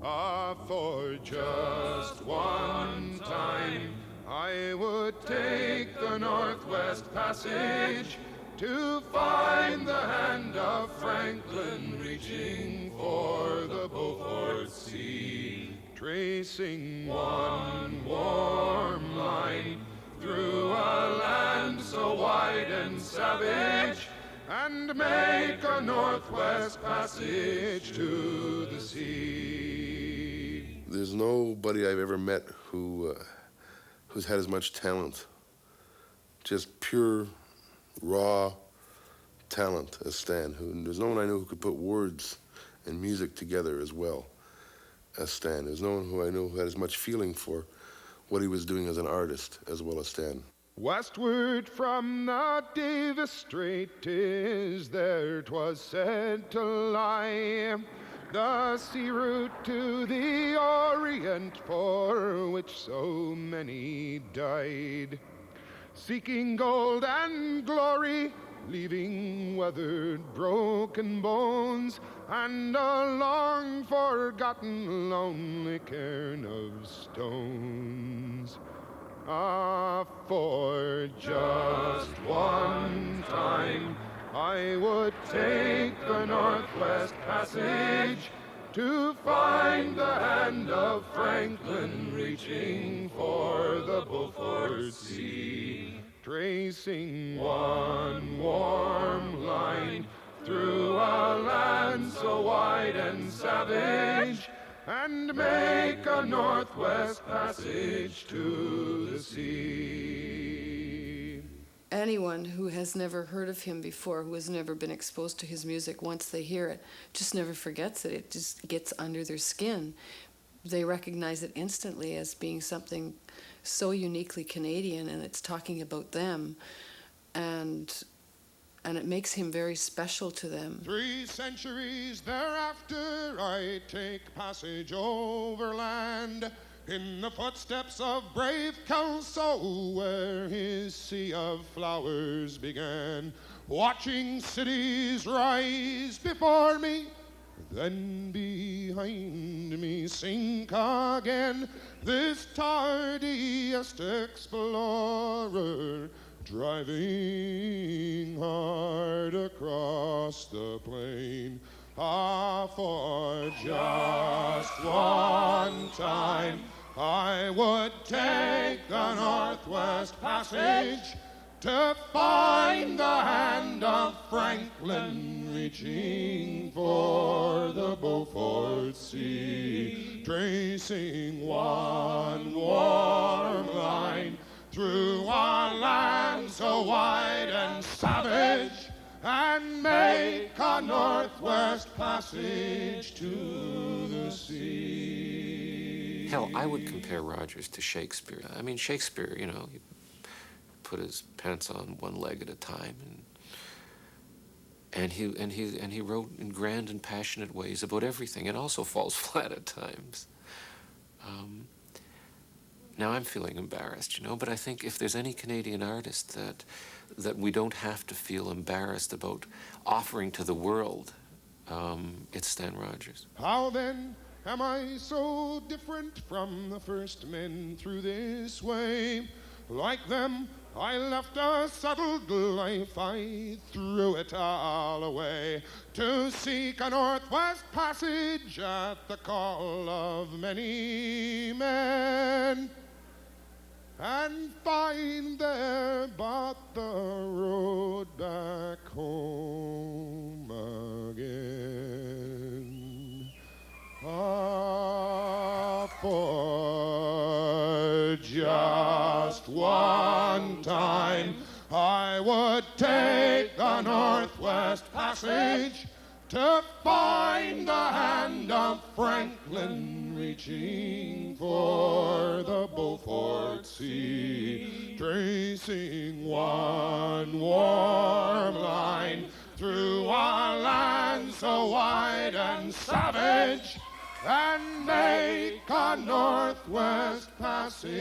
For just one time I would take the Northwest Passage to find the hand of Franklin reaching for the Beaufort Sea, tracing one warm line through a land so wide and savage, and make a Northwest Passage to the sea. There's nobody I've ever met who's had as much talent, just pure, raw talent as Stan. There's no one I know who could put words and music together as well as Stan. There's no one who I know who had as much feeling for what he was doing as an artist as well as Stan. Westward from the Davis Strait is there 'twas said to lie the sea route to the Orient for which so many died, seeking gold and glory, leaving weathered, broken bones, and a long forgotten lonely cairn of stones. For just one time I would take the Northwest Passage to find the hand of Franklin reaching for the Beaufort Sea, tracing one warm line through a land so wide and savage, and make a Northwest Passage to the sea. Anyone who has never heard of him before, who has never been exposed to his music, once they hear it, just never forgets it. It just gets under their skin. They recognize it instantly as being something so uniquely Canadian, and it's talking about them. And it makes him very special to them. 3 centuries thereafter I take passage overland in the footsteps of brave Kelso, where his sea of flowers began, watching cities rise before me, then behind me sink again, this tardiest explorer, driving hard across the plain. For just one time I would take the Northwest Passage to find the hand of Franklin reaching for the Beaufort Sea, tracing one warm line through a land so wide and savage, and make a Northwest Passage to the sea. Hell, I would compare Rogers to Shakespeare. I mean, Shakespeare, you know, he put his pants on one leg at a time, and he wrote in grand and passionate ways about everything, and also falls flat at times. Now I'm feeling embarrassed, you know, but I think if there's any Canadian artist that we don't have to feel embarrassed about offering to the world, it's Stan Rogers. How then am I so different from the first men through this way? Like them, I left a settled life, I threw it all away to seek a Northwest Passage at the call of many men, and find there but the road back home again. For just one time I would take the Northwest Passage to find the hand of Franklin reaching for the Beaufort Sea, tracing one warm line through a land so wide and savage, and make a Northwest Passage